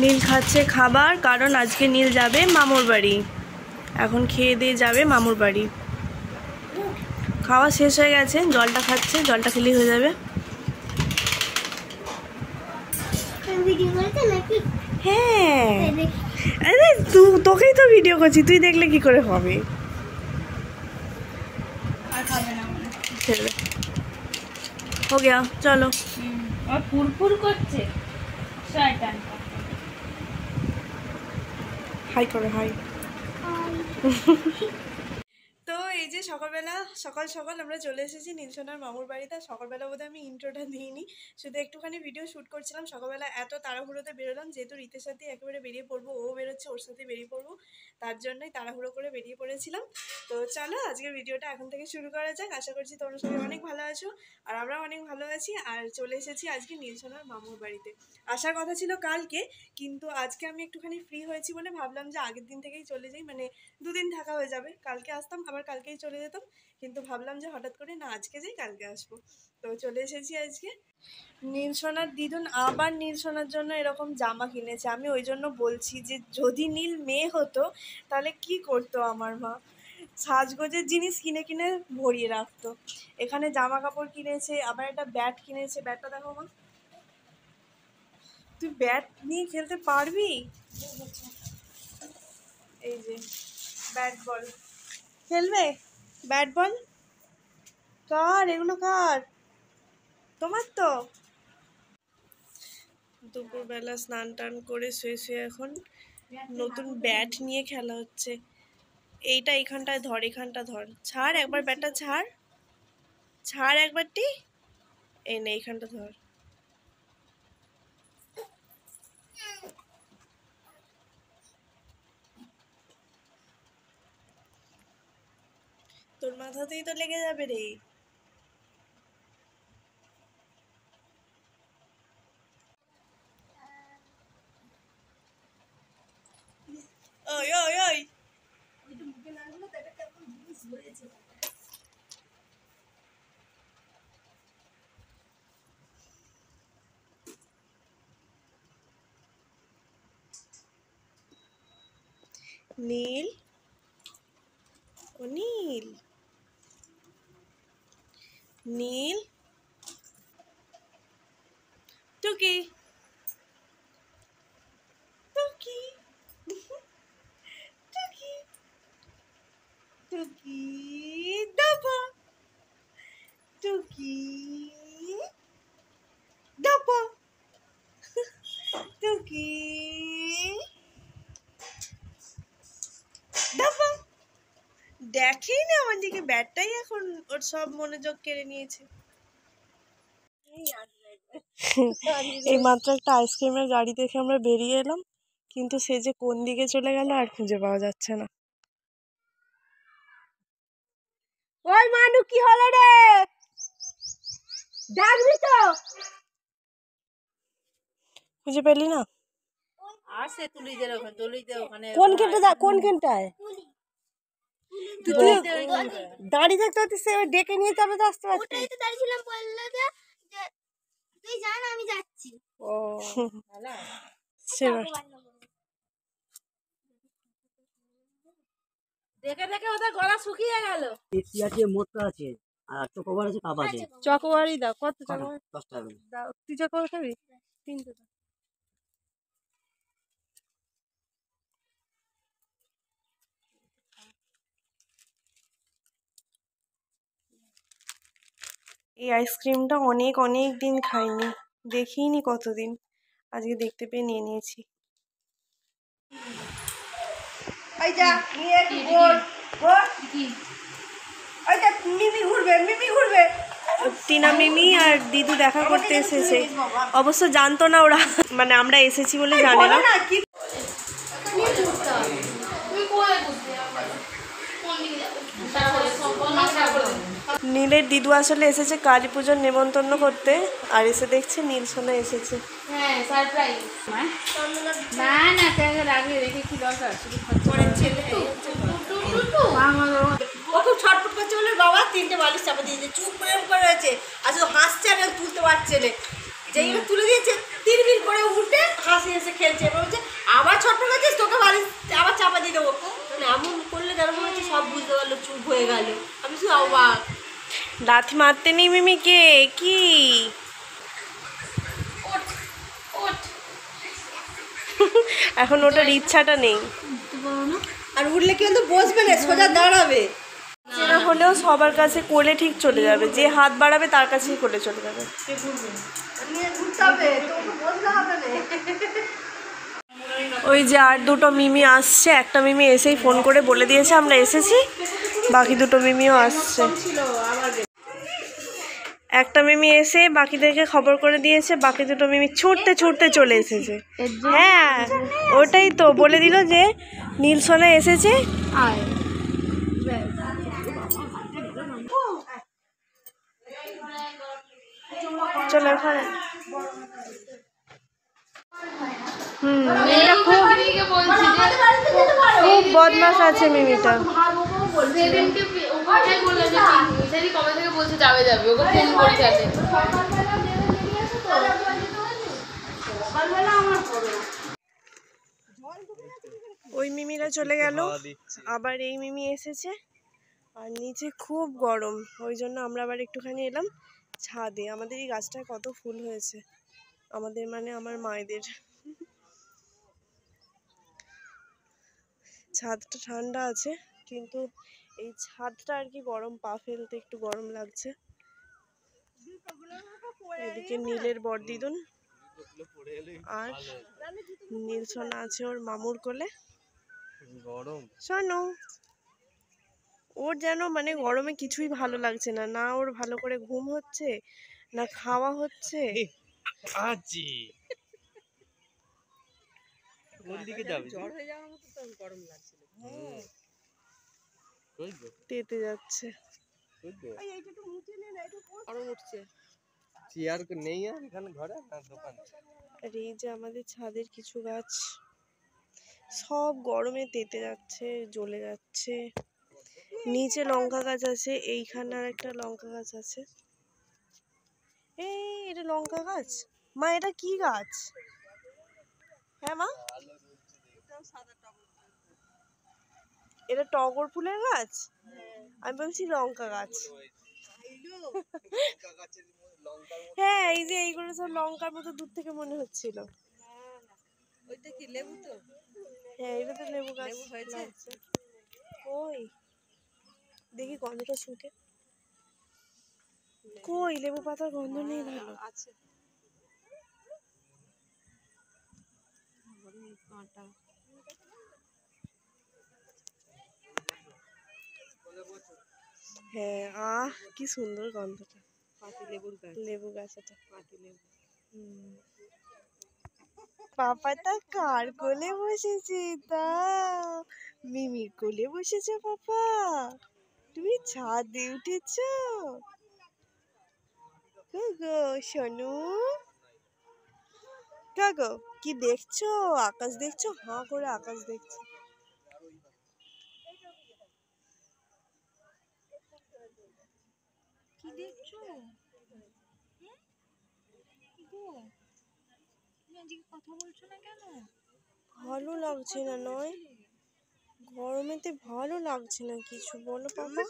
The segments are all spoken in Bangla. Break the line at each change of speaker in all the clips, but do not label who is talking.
নীল খাচ্ছে খাবার, কারণ আজকে নীল যাবে মামুর বাড়ি। এখন খেয়ে দিয়ে যাবে মামুর বাড়ি। খাওয়া শেষ হয়ে গেছে, জলটা খাচ্ছে, জলটা খেলেই হয়ে যাবে। হ্যাঁ, আরে তোকেই তো ভিডিও করছি, তুই দেখলে কি করে হবে। हो गया, चलो।
और फुरफुर করছে শয়তানটা।
হাই করো, হাই। তো এই যে সকালবেলা সকাল সকাল আমরা চলে এসেছি নীলসোনার মামুর বাড়িতে। সকালবেলা বোধহয় আমি ইন্ট্রোটা দিইনি, শুধু একটুখানি ভিডিও শ্যুট করছিলাম। সকালবেলা এত তাড়াহুড়োতে বেরোলাম, যেহেতু রীতের সাথে একেবারে বেরিয়ে পড়বো, ও বেরোচ্ছে, ওর সাথে বেরিয়ে পড়বো, তার জন্যই তাড়াহুড়ো করে বেরিয়ে পড়েছিলাম। তো চলো আজকের ভিডিওটা এখন থেকে শুরু করা যাক। আশা করছি তোমরা সবাই অনেক ভালো আছো, আর আমরাও অনেক ভালো আছি। আর চলে এসেছি আজকে নীলসোনার মামুর বাড়িতে। আসার কথা ছিল কালকে, কিন্তু আজকে আমি একটুখানি ফ্রি হয়েছি বলে ভাবলাম যে আগের দিন থেকেই চলে যাই, মানে দুদিন থাকা হয়ে যাবে। কালকে আসতাম আবার কালকেই চলে যেতাম, কিন্তু ভাবলাম যে হঠাৎ করে না আজকে যাই কালকে আসবো। তো চলে এসেছি আজকে। নীলসোনার দিদুন আবার নীলসোনার জন্য এরকম জামা কিনেছে। আমি ওই জন্য বলছি যে যদি নীল মেয়ে হতো তাহলে কি করতো আমার মা, সাজগোজের জিনিস কিনে কিনে ভরিয়ে রাখতো। এখানে জামা কাপড় কিনেছে, আবার একটা ব্যাট কিনেছে। ব্যাটটা দেখো মা, তুই ব্যাট নিয়ে খেলতে পারবি? এই যে ব্যাট বল খেলবে, ব্যাট বল কার, এগুলো কার? তোমার তো। দুপুরবেলা স্নান টান করে শুয়ে শুয়ে এখন নতুন ব্যাট নিয়ে খেলা হচ্ছে। এইটা এখানটায় ধর, এখানটা ধর, ছাড় একবার ব্যাটটা, ছাড় ছাড় একবারটি, এই নে এইখানটা ধর। তোর মাথাতেই তো লেগে যাবে রে। ওই ওই ওই, নীল, ও নীল, নীল, টুকি টুকি টুকি টুকি ডাবা, টুকি ডাবা, টুকি ডাবা। দেখেই না আমার দিকে, ব্যাটটাই এখন ওর সব মনোযোগ কেড়ে নিয়েছে। এই মাত্র একটা আইসক্রিমের গাড়ি দেখে আমরা বেরিয়ে এলাম, কিন্তু সে যে কোন দিকে চলে গেল আর খুঁজে পাওয়া যাচ্ছে না। ওই মানু, কি হলো রে? ডাকবি তো, খুঁজে পেলি না?
আসে তুলিদের ওখানে, তুলিদের ওখানে
কোন খেনটা, কোন খেনটায় দাঁড়িয়ে থাকতে হচ্ছে, সে ডেকে নিয়ে তবে তো আসতে পারছি। ওটাই তো দাঁড়িয়েছিলাম, বললো যে তুই জান আমি যাচ্ছি। ও
দেখে দেখে ওদের গলা শুকিয়ে গেল।
পেপসি আছে, মোটকা আছে, আর চকোবার আছে, কাপ আছে।
চকোবারই দাও, কত চকোবার?
10 টাকা
দাও। তুই চকোবার খাবি? 3 দাও। এই আইসক্রিমটা অনেক অনেক দিন খাইনি, দেখিনি কতদিন, আজকে দেখতে পেয়ে নিয়ে নিয়েছি। টিনা মিমি আর দিদু দেখা করতে এসেছে, অবশ্য জানতো না ওরা, মানে আমরা এসেছি বলে জানে না। নীলের দিদু আসলে এসেছে কালী পুজোর নেমন্তন্ন করতে, আর এসে দেখছে নীলসোনা এসেছে।
হ্যাঁ সারপ্রাইজ। না না তাহলে আগে রেখে কি দরকার, শুধু পরের ছেলে
ও খুব ছটফট করছে বলে বাবা 3টে বালিশ চাপা দিয়েছে, চুপ করে রয়েছে, আর শুধু হাসছে আর তুলতে পারছে না। যেইগুলো তুলে দিয়েছে
তিরবির করে উঠে হাসি হেসে খেলছে, এবার বলছে আবার ছটফট করছিস, তোকে বাড়ি আবার চাপা দিয়ে দেবো। মানে এমন করলে যেন মনে হচ্ছে সব বুঝতে পারলো, চুপ হয়ে গেল। আমি শুধু অবাক।
লাথি মারতে নেই মিমিকে কি? এখন ওটার ইচ্ছাটা নেই।
আর উঠলে কিন্তু বসবে না, সোজা দাঁড়াবে।
সেটা হলেও সবার কাছে কোলে ঠিক চলে যাবে, যে হাত বাড়াবে তার কাছেই কোলে চলে যাবে।
নিয়ে ঘুরতে হবে, তোকে বসতে হবে না।
ওই যে আর দুটো মিমি আসছে, একটা মিমি এসেই ফোন করে বলে দিয়েছে আমরা এসেছি, বাকি দুটো মিমিও আসছে। একটা মিমি এসে বাকিদেরকে খবর করে দিয়েছে, বাকি দুটো মিমি ছুটতে ছুটতে চলে এসেছে। হ্যাঁ ওটাই তো বলে দিল যে নীলসোনা এসেছে। চলো এখানে। মিমিটা খুব খুব বদমাশ আছে মিমিটা।
সেদিনকে ওখানে বললো যে সেদিন কবে থেকে বলছে যাবে যাবে, ওকে ফোন করে যাবে।
ওই মিমিরা চলে গেল, আবার এই মিমি এসেছে। আর নিচে খুব গরম, ওই জন্য আমরা আবার একটুখানি এলাম ছাদে। আমাদের এই গাছটায় কত ফুল হয়েছে, আমাদের মানে আমার মায়েদের। ছাদটা ঠান্ডা আছে, কিন্তু এই ছাদটা আর কি গরম, পা ফেলতে একটু গরম লাগছে। এদিকে নীলের বরদিদুন আর নীলসোনা আছে ওর মামুর কোলে। শোনো, ওর যেন মানে গরমে কিছুই ভালো লাগছে না, না ওর ভালো করে ঘুম হচ্ছে না খাওয়া হচ্ছে। তেতে যাচ্ছে। আর এই যে আমাদের ছাদের কিছু গাছ সব গরমে তেতে যাচ্ছে, জ্বলে যাচ্ছে। নিচে লঙ্কা গাছ আছে, এইখানে আর একটা লঙ্কা গাছ আছে। এই এটা লঙ্কা গাছ? মা এটা কি গাছ? হ্যাঁ মা, এটা টগর ফুলের গাছ? আমি বলছি লঙ্কা গাছ। হ্যাঁ এই যে এইগুলো সব লঙ্কার মতো দূর থেকে মনে হচ্ছিল।
ওইটা কি লেবু? তো
হ্যাঁ এটা তো লেবু গাছ হয়েছে। কই দেখি গন্ধটা শুকে। কই লেবু পাতার গন্ধ নেই ভালো।
আছে।
হ্যাঁ কি সুন্দর গন্ধটা।
পাতি লেবুর গাছ।
লেবু গাছ এটা।
পাতি লেবু।
পাপাটা কার কোলে বসেছে? তা মিমির কোলে বসেছে পাপা? তুমি ছাদে উঠেছ? গো সোনু, গো কি দেখছো? আকাশ দেখছো? হাঁ করে আকাশ দেখছো।
কি দেখছো? কথা বলছো না কেন?
ভালো লাগছে না নয়, গরমেতে ভালো লাগছে না কিছু, বলো পাপা।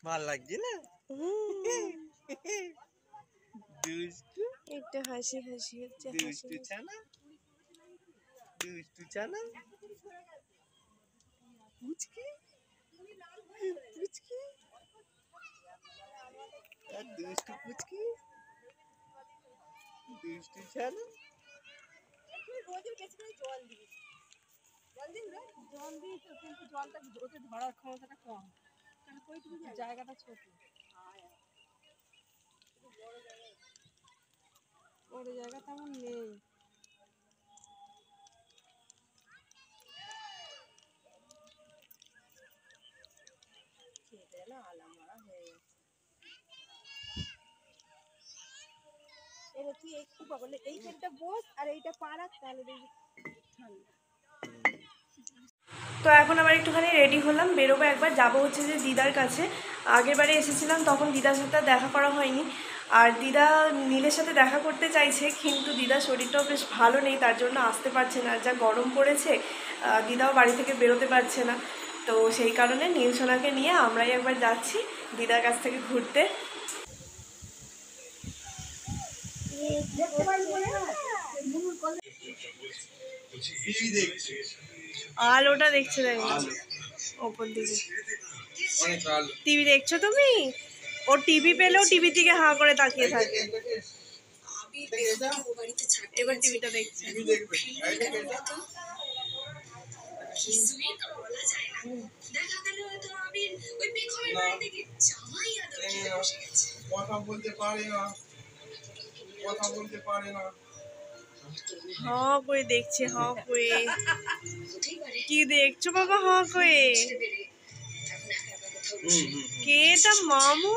ভাল লাগছে না?
একটা হাসি হাসি হচ্ছে, হাসি
দুষ্টু ছানা পুচকি পুচকি দুষ্টু পুচকি দুষ্টু ছানা।
জল দিই তো, কিন্তু জলটা ওতে ধরার ক্ষমতাটা কম, কারণ ওইটুকু জায়গাটা ছোট। বড় জায়গা তেমন নেই। এটা তুই একটু বলে এইখানটা বস আর এইটা পাড়া, তাহলে দেখবি ঠান্ডা।
তো এখন আবার একটুখানি রেডি হলাম, বেরোবো, একবার যাবো হচ্ছে যে দিদার কাছে। আগের বারে এসেছিলাম তখন দিদার সাথে আর দেখা করা হয়নি। আর দিদা নীলের সাথে দেখা করতে চাইছে, কিন্তু দিদার শরীরটাও বেশ ভালো নেই, তার জন্য আসতে পারছে না। যা গরম পড়েছে, দিদাও বাড়ি থেকে বেরোতে পারছে না। তো সেই কারণে নীল সোনাকে নিয়ে আমরাই একবার যাচ্ছি দিদার কাছ থেকে ঘুরতে। আলোটা দেখছে, দেখো ওপর দিকে টিভি দেখছো তুমি? ও টিভি পেলেও টিভির দিকে হাঁ করে তাকিয়ে থাকে। এবার টিভিটা দেখছে।
কথা বলতে পারে না, কথা বলতে পারে না।
হাঁ করে দেখছে, হাঁ করে। কি দেখছো বাবা হাঁ করে? কে এটা? মামু?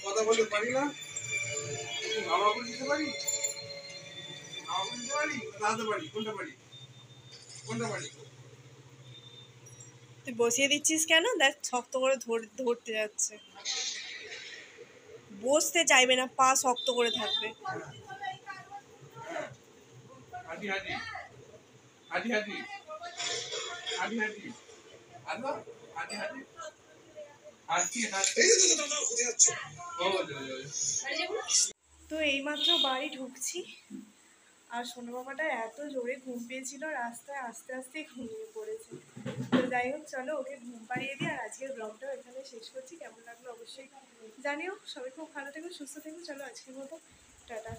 কথা বলতে পারি না, বাবা বলতে পারি, বাবা বলতে পারি, দাদা পারি, কোনটা পারি, কোনটা পারি?
তুই বসিয়ে দিচ্ছিস কেন? দেখ শক্ত করে ধরতে যাচ্ছে, বসতে চাইবে না, পা শক্ত করে থাকবে।
হাঁটি হাঁটি হাঁটি হাঁটি হাঁটি হাঁটি আদা হাঁটি হাঁটি হাঁটি হাঁটি।
তো এইমাত্র বাড়ি ঢুকছি, আর সোনু বাবাটা এত জোরে ঘুম পেয়েছিল রাস্তায় আস্তে আস্তে ঘুমিয়ে পড়েছে। তো যাই হোক, চলো ওকে ঘুম পাড়িয়ে দিই, আর আজকের ব্লগটাও এখানে শেষ করছি। কেমন লাগলো অবশ্যই জানিও। সবাই খুব ভালো থেকো, সুস্থ থেকো। চলো আজকের মতো টাটা।